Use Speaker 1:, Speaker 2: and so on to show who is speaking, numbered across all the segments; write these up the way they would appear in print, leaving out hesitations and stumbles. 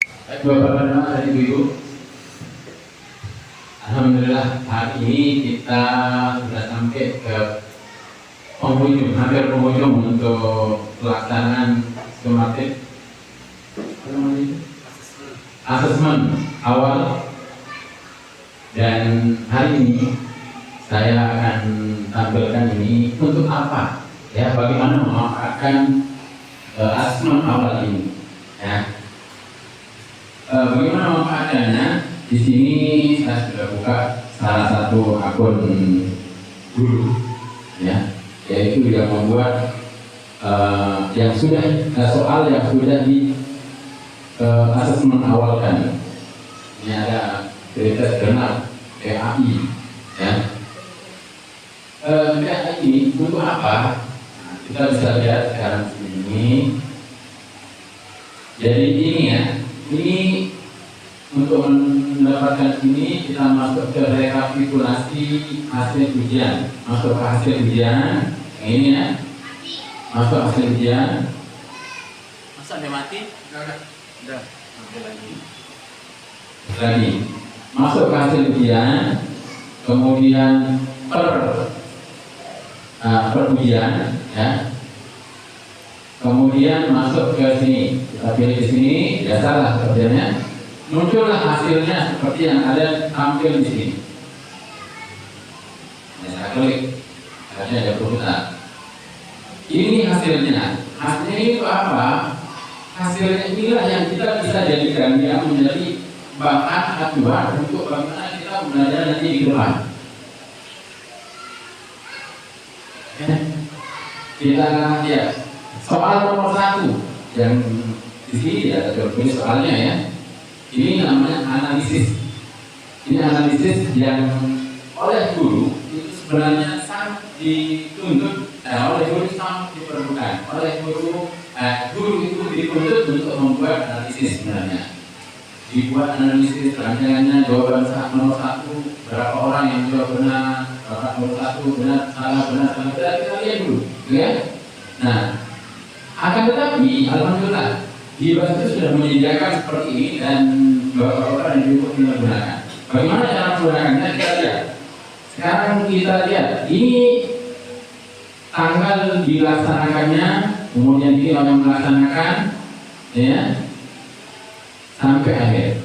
Speaker 1: Bapak dan Ibu, alhamdulillah hari ini kita sudah sampai ke hampir penghujung untuk pelaksanaan skematik asesmen awal, dan hari ini saya akan tampilkan ini untuk apa, ya, bagaimana memanfaatkan asesmen awal ini, ya. Bagaimana memanfaatkannya? Di sini saya sudah buka salah satu akun guru, ya, yaitu yang membuat yang sudah soal yang sudah di asesmen awal kan. Ini ada cerita kenal PAI, ya. PAI ini untuk apa? Nah, kita bisa lihat sekarang ini. Jadi ini, ya. Ini untuk mendapatkan ini kita masuk ke rekapitulasi hasil ujian, masuk ke hasil ujian ini, ya, masuk hasil ujian.
Speaker 2: Masa dia mati? Udah.
Speaker 1: Lagi masuk ke hasil ujian, kemudian per ujian, ya. Kemudian masuk ke sini, kita pilih di sini, biasalah kerjanya. Muncullah hasilnya seperti yang ada tampil di sini. Nah, saya klik, akhirnya ada perubahan. Ini hasilnya. Hasilnya itu apa? Hasilnya inilah yang kita bisa jadikan dia menjadi bahan acuan untuk bagaimana kita belajar nanti di depan. Kita lihat soal nomor 1 yang di sini ya, tertulis soalnya, ya. Ini namanya analisis. Ini analisis yang oleh guru itu sebenarnya sangat dituntut, oleh guru sangat diperlukan. Oleh guru itu dituntut untuk membuat analisis sebenarnya. Dibuat analisis rancangannya, jawaban nomor 1, berapa orang yang jawab benar, berapa nomor 1 benar, salah, kita lihat dulu, ya. Nah, akan tetapi alhamdulillah di Bantu sudah menyediakan seperti ini dan beberapa yang cukup kita gunakan. Bagaimana cara menggunakannya? Kita lihat. Sekarang kita lihat ini tanggal dilaksanakannya, kemudian ini orang melaksanakan, ya, sampai akhir.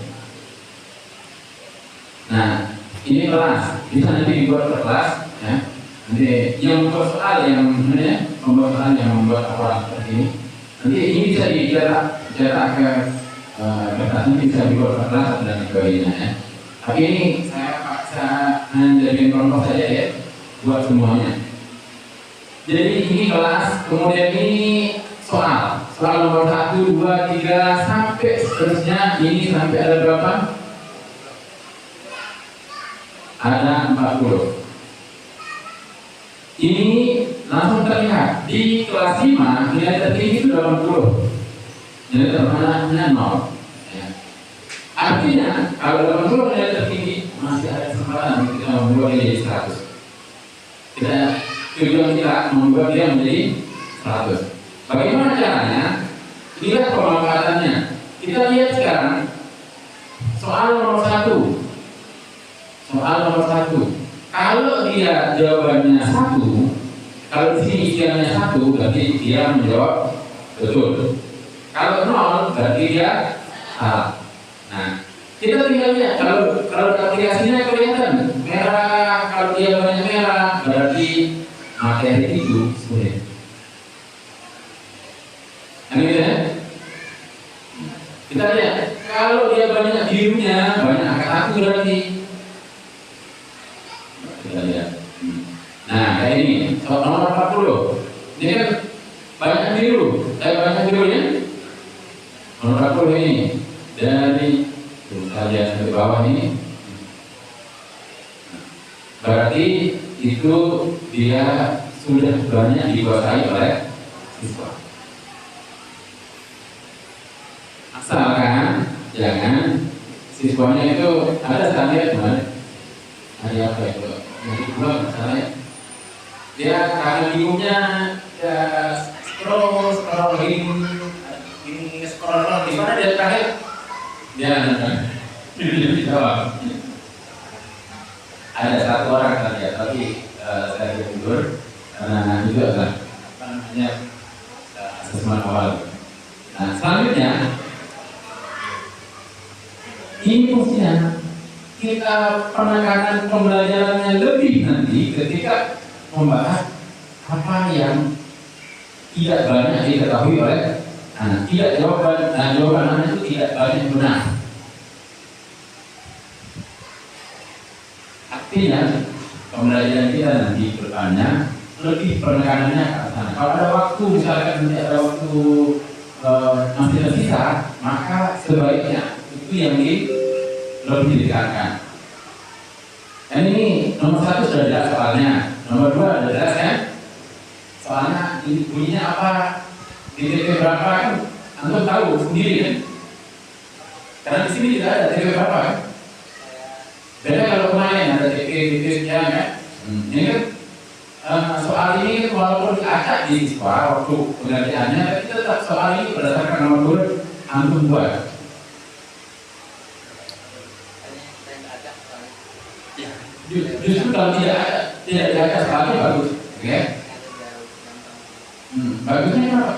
Speaker 1: Nah, ini kelas. Bisa nanti dibuat per kelas, ya. Nanti yang membuat soal yang membuat orang seperti ini. Nanti ini bisa dicetak ke kertasnya, bisa dibuat per kelas dan sebagainya, ya. Tapi ini saya paksa jadi contoh saja, ya, buat semuanya. Jadi ini kelas, kemudian ini soal nomor 1, 2, 3 sampai seterusnya. Ini sampai ada berapa? Ada 40. Ini langsung terlihat di kelas 5 nilai tertinggi itu 80, nilai terendahnya 0, ya. Artinya kalau 80 nilai tertinggi masih ada kesempatan kita membuat dia jadi 100. Tujuan kita membuat dia menjadi 100. Bagaimana caranya? Lihat pemanfaatannya. Kita lihat sekarang soal nomor 1. Kalau dia jawabannya 1, kalau di sini isiannya 1, berarti dia menjawab betul. Kalau 0, berarti dia salah. Nah, kita tinggal lihat kalau aplikasinya kelihatan merah, kalau dia banyak merah, berarti materi itu sulit. Ini, ya. Kita lihat kalau dia banyak birunya, banyak angka 1 berarti. Kita lihat. Nah, kayak ini, soal nomor 40. Ini kan banyak birunya. Nomor 40 ini dari kita lihat di bawah ini. Berarti itu dia sudah banyak dikuasai oleh siswa. Asalkan jangan siswanya itu ada saya lihat hari apa itu? Jadi dua misalnya dia karena bingungnya ya scroll lagi ini scroll di mana dia terakhir Dia jawab. Ada satu orang tadi ya, tapi saya tidur karena itu adalah apa namanya asesmen awal. Nah selanjutnya ini fungsinya kita penekanan pembelajarannya lebih nanti ketika membahas apa yang tidak banyak diketahui oleh anak. Tidak jawaban anak itu tidak banyak benar. Artinya pembelajaran kita nanti ke depannya lebih penekanannya ke sana. Kalau ada waktu misalkan nanti ada waktu masih tersisa, maka sebaiknya itu yang lebih ditekankan. Dan ini nomor 1 sudah jelas soalnya, nomor 2 sudah jelas kan? Soalnya bunyinya apa, di TP berapa kan? Antum tahu sendiri kan? Karena di sini tidak ada TP berapa kan? Beda kalau kemarin ada TP sekian kan? Ini kan soal ini walaupun diacak di siswa waktu pengerjaannya, tapi tetap soal ini berdasarkan nomor urut antum buat. Justru kalau tidak diacak soalnya bagus, oke? Bagusnya apa?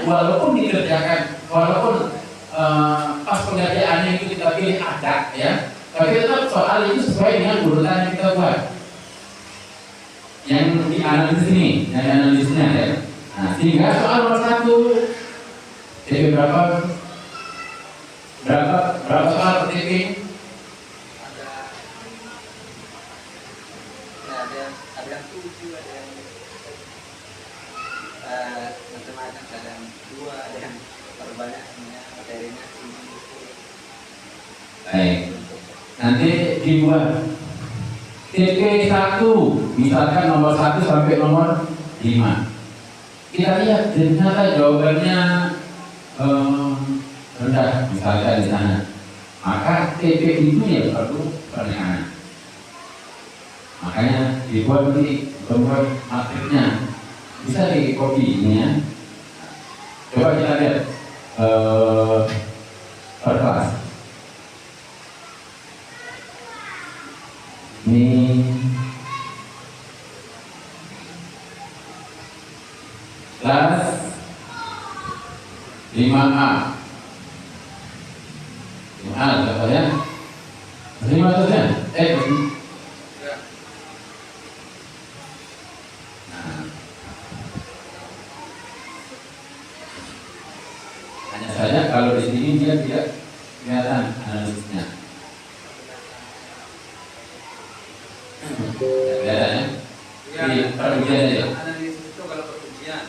Speaker 1: Walaupun dikerjakan, walaupun pas pengerjaannya itu kita pilih acak ya, tapi tetap soal itu sesuai dengan urutan yang kita buat. Yang dianalisis ini, yang analisisnya ya. Nah, sehingga soal nomor 1 TP berapa soal per TP?
Speaker 3: Ada yang 7, ada yang macam-macam, ada yang 2, ada yang terbanyak materinya.
Speaker 1: Baik. Nanti dibuat TP 1, misalkan nomor 1 sampai nomor 5. Kita lihat ternyata jawabannya rendah, misalkan di sana. Maka TP itu ya perlu penekanan. Makanya dibuat nanti matriknya. Bisa di copy ini ya. Coba kita lihat per kelas. Ini kelas 5A. 5A contohnya. 5 saja. Hanya saja kalau di sini dia tidak kelihatan analisisnya. Kelihatan ya? Di perujian aja.
Speaker 2: Analisis itu kalau perujian.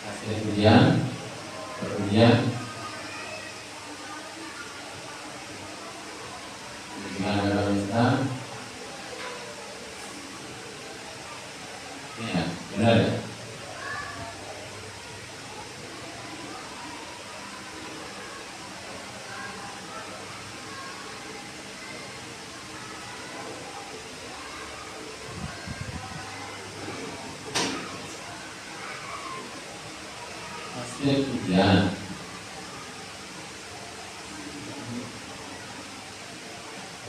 Speaker 1: Hasil ujian, perujian. Gimana kalau kita? Ini ya, benar ya? Hasil ujian.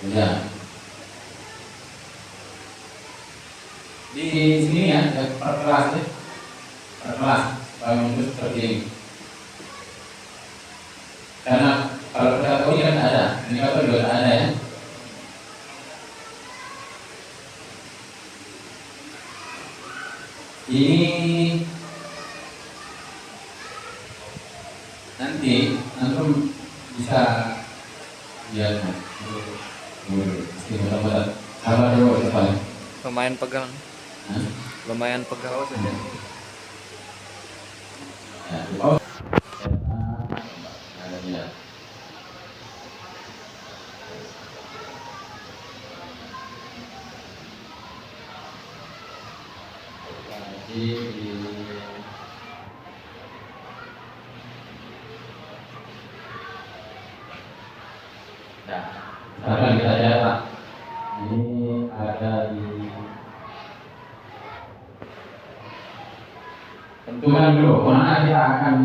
Speaker 1: Ujian. Di sini ya, per kelas ya, per kelas bangun itu seperti ini. Karena kalau kategori kan ada, indikator juga ada ya. Ini nanti antum bisa lihat mudah-mudahan sabar dulu depan.
Speaker 3: Lumayan pegang. Lumayan pegang saja.
Speaker 1: Ya, oh. Ya. Nah, sekarang kita lihat Pak. Ini ada di tentukan dulu mana kita akan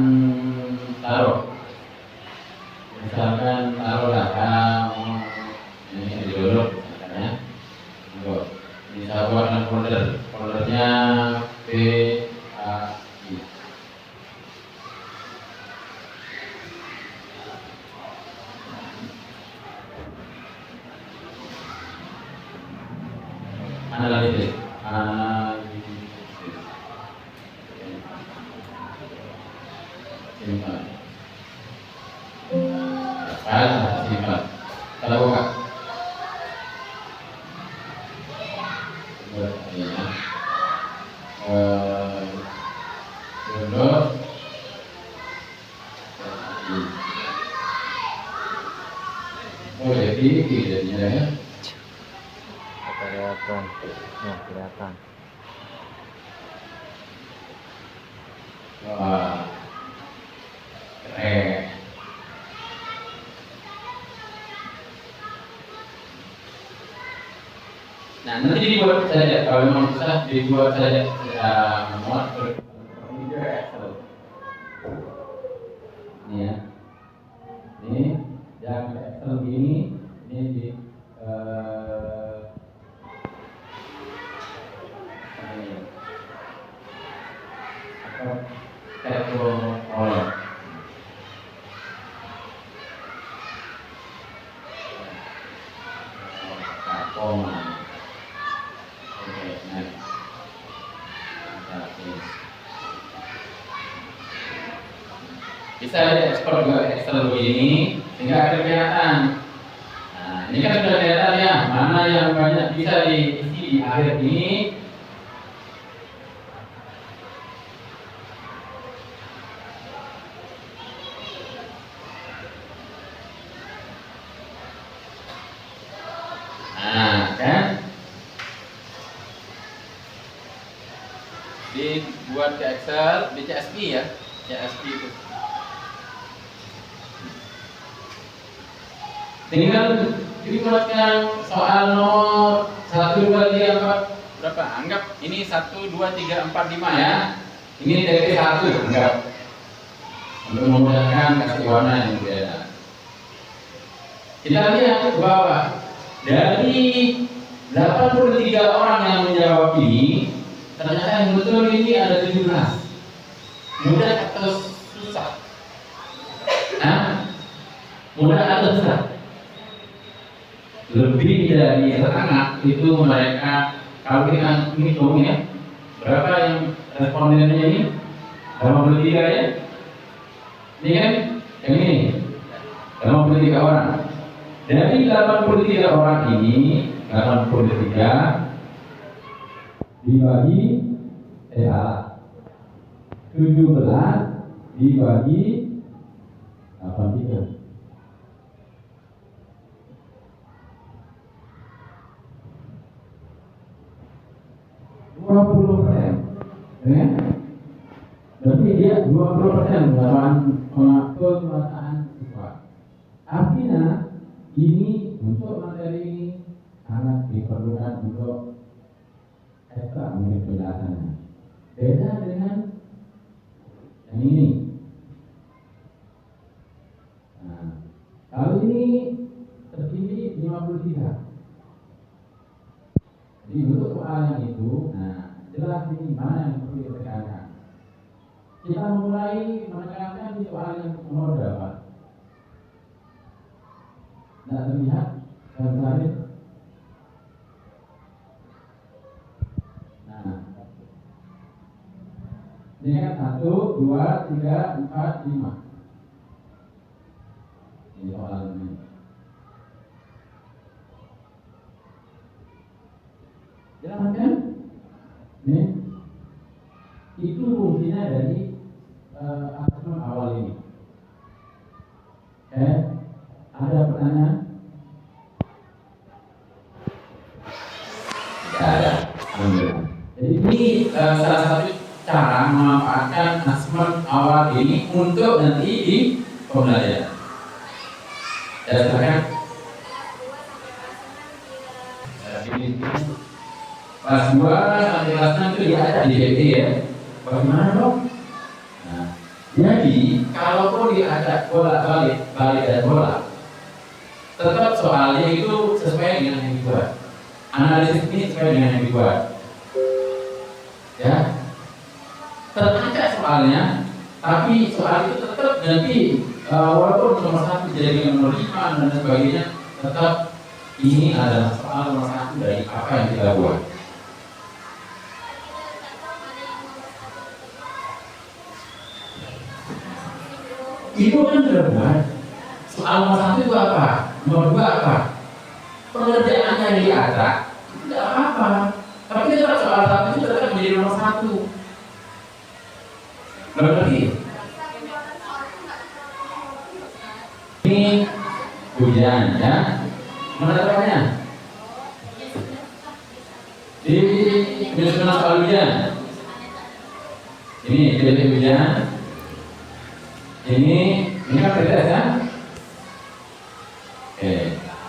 Speaker 1: taruh. Misalkan taruhlah ini dulu misalkan ya. Ini saya buatkan foldernya P A I. Analisis. Simpan. Simpan. Kita buka. Dulu. Oh jadi jadinya ya.
Speaker 3: Kelihatan. Ya, kelihatan.
Speaker 1: Wah, keren. Nah, nanti dibuat saja, kalau memang susah dibuat saja memuat Excel. Ini ya, ini yang Excel gini, ini di table column. Koma. Oke, next. Bisa diekspor juga Excel begini sehingga akan kelihatan. Nah, ini kan sudah kelihatan ya mana yang banyak bisa diisi di akhir ini. Nah, kan dibuat ke Excel di CSV ya, CSV itu. Tinggal dibuatkan soal nomor 1, 2, 3, 4 berapa? Anggap ini 1, 2, 3, 4, 5 ya. Ini TP 1 anggap. Untuk memudahkan kasih warna yang berbeda. Kita lihat ke bawah. Dari 83 orang yang menjawab ini, ternyata yang betul ini ada 17. Mudah atau susah? Nah, mudah atau susah? Lebih dari setengah itu mereka, kalau kita hitung ya, berapa yang respondennya ini? 83 ya? Ini kan yang ini 83 orang. Dari 83 orang ini, 83 dibagi 17 dibagi 83. 20%, ya? Berarti dia 20% mengatur perasaan siswa. Artinya ini untuk materi ini sangat diperlukan untuk ekstra mungkin penjelasannya. Beda dengan yang ini. Nah, kalau ini terpilih 53. Jadi untuk soal yang itu, nah jelas ini mana yang perlu ditekankan. Kita mulai menekankan di soal yang nomor berapa? Tidak terlihat garis. Nah, ini kan 1, 2, 3, 4, 5. Ini soal ini. Jelas kan? Ini itu fungsinya dari asesmen awal ini. Ada pertanyaan? Tidak ada. Jadi ini salah satu cara memanfaatkan asesmen awal ini untuk nanti di pembelajaran. Silakan. Ini kelas 2 sampai kelas 6 itu dia ada di DPT ya. Bagaimana dong? Jadi kalaupun diajak bola balik dan bola, tetap soalnya itu sesuai dengan yang dibuat. Analisis ini sesuai dengan yang dibuat. Ya, terangkat soalnya, tapi soal itu tetap nanti walaupun nomor 1 jadi nomor 5 dan sebagainya, tetap ini adalah soal nomor 1 dari apa yang kita buat. Itu kan sudah buat. Soal nomor 1 itu apa? Nomor 2 apa? Pengerjaannya yang diacak itu tidak apa-apa. Tapi tetap soal 1 itu tetap menjadi nomor 1. Berarti ini hujan ya. Mana caranya? Di penyusunan soal hujan. Ini pilih hujan. Ini kan beda ya?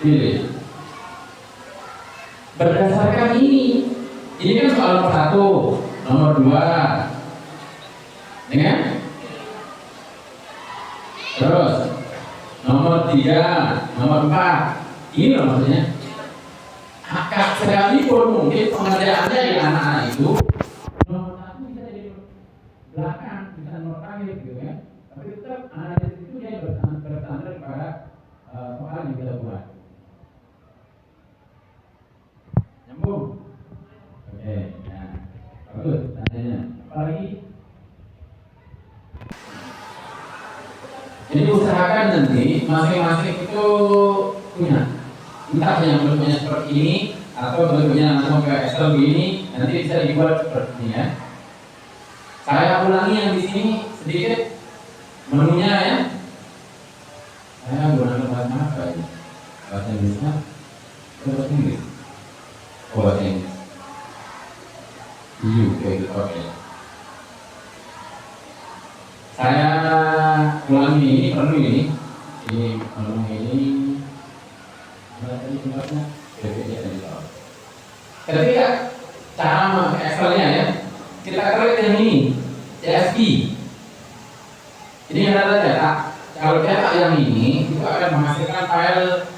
Speaker 1: Pilih. Berdasarkan ini kan soal nomor 1, nomor 2, ya kan? Terus nomor 3, nomor 4, ini loh maksudnya. Akak sekalipun mungkin pengerjaannya di anak-anak itu nomor 1 bisa jadi belakang, bisa nomor terakhir gitu ya. Tapi tetap analisis itu dia bersandar pada soal yang kita buat. Nyambung? Oke, nah bagus tanyanya. Apalagi? Jadi usahakan nanti masing-masing itu punya. Entah yang bentuknya seperti ini atau bentuknya langsung ke Excel begini, nanti bisa dibuat seperti ini ya. Saya ulangi yang di sini sedikit menunya ya. Saya gunakan bahasa apa ini? Bahasa Indonesia atau bahasa Inggris? Oh, bahasa Inggris. Kayak gitu, oke. Saya ulangi ini perlu ini perlu ini. Tadi tempatnya BPJ tadi tahu. Ketika cara Excelnya ya, kita klik yang ini CSV. Ini ada data. Kalau cetak yang ini itu akan menghasilkan file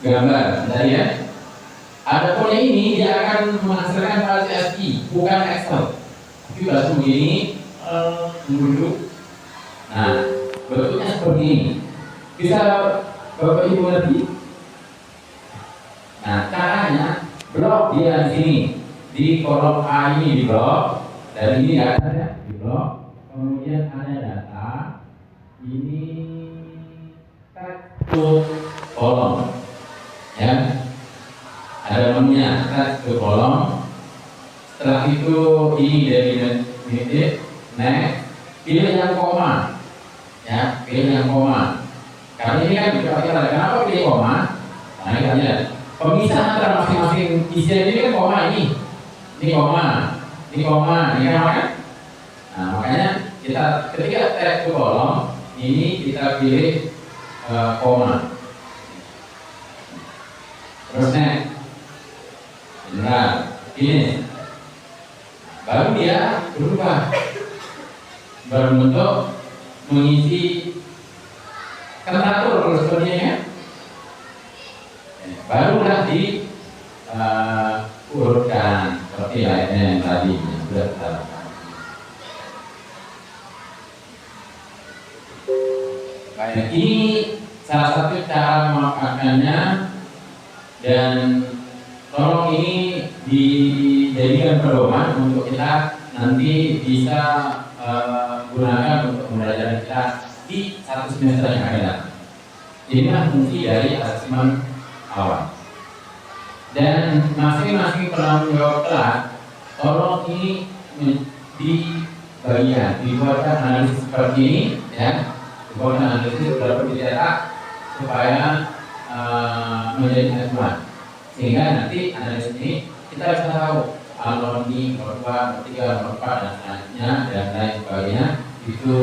Speaker 1: gambar, tadi ya. Adapun yang ini dia akan menghasilkan file CSV, bukan Excel. Tapi langsung begini, duduk. Nah, bentuknya seperti ini. Bisa Bapak Ibu ngerti? Nah, caranya blok dia di sini di kolom A ini di blok, dan ini data ya di blok. Kemudian ada data ini satu kolom, ya. Ada menunya satu kolom. Setelah itu ini delimited, next, pilih yang koma, ya, pilih yang koma. Karena ini kan dipakai. Kenapa pilih koma? Nah, kita lihat. Pemisah antara masing-masing isian ini kan koma ini koma, ini koma, ini kan? Nah, makanya kita ketika tab ke kolom ini kita pilih koma. Terus next, benar, ini baru dia berubah berbentuk mengisi teratur kalau sebenarnya. Barulah di urutkan seperti lainnya yang tadi yang sudah kita lakukan. Baik, ini salah satu cara melakukannya, dan tolong ini dijadikan pedoman untuk kita nanti bisa gunakan untuk pembelajaran kita di 1 semester yang akan datang. Inilah fungsi dari asesmen awal. Dan masing-masing penanggung jawab kelas, tolong ini di bagian dibuatkan analisis seperti ini, ya, dibuatkan analisis dapat dicetak supaya menjadi acuan, sehingga nanti analisis ini kita bisa tahu nomor ini, nomor 2, nomor 3, nomor 4 dan selanjutnya dan lain sebagainya itu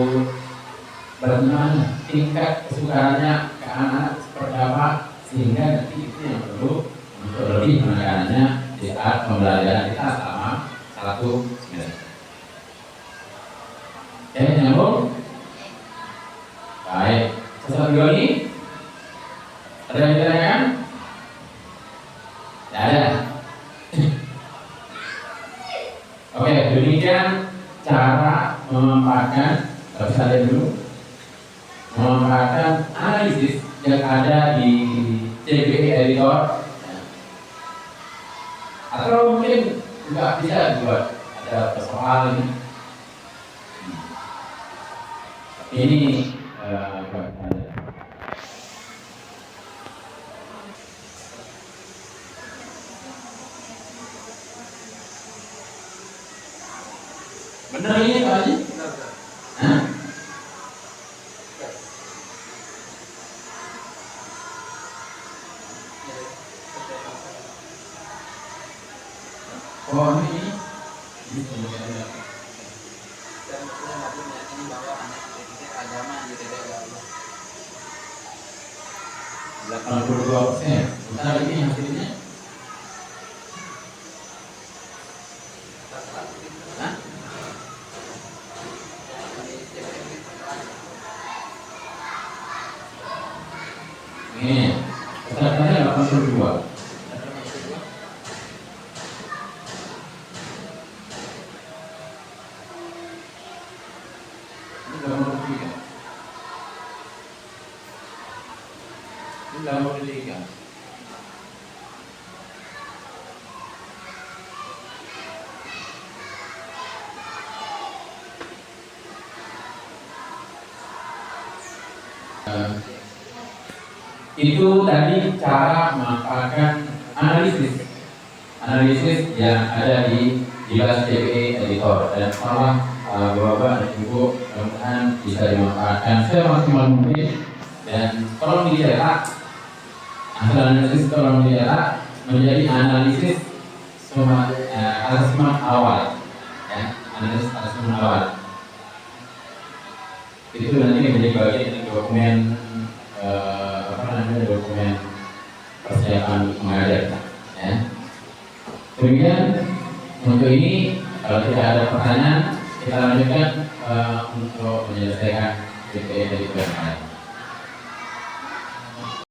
Speaker 1: bagaimana tingkat kesukaannya ke anak seperti apa, sehingga nanti itu yang perlu untuk lebih menekanannya di saat pembelajaran kita selama 1 semester. Nyambung? video ini? Ada yang ditanyakan? Tidak ada. Oke, demikian cara memanfaatkan, bisa lihat dulu, memanfaatkan analisis yang ada di CBE Editor, atau mungkin juga bisa dibuat ada persoalan ini. Benar ini Pak Haji? Hah? Oh ini.
Speaker 3: Dan kita nggak punya ini bahwa anak itu agama gitu ya Allah.
Speaker 1: 82%. Bentar ini hasilnya. Hah? Ini pesertanya 82. Ini 83. Ini 83. Itu tadi cara memanfaatkan analisis yang ada di jelas CBE Editor, dan malah bapak dan ibu mudah-mudahan bisa dimanfaatkan semaksimal mungkin, dan tolong dicetak hasil analisis, tolong dicetak menjadi analisis asesmen awal, ya, analisis asesmen awal. Itu nanti menjadi bagian dari dokumen dokumen persiapan mengajar, ya. Demikian untuk ini, kalau tidak ada pertanyaan kita lanjutkan untuk menyelesaikan PPE dari yang lain.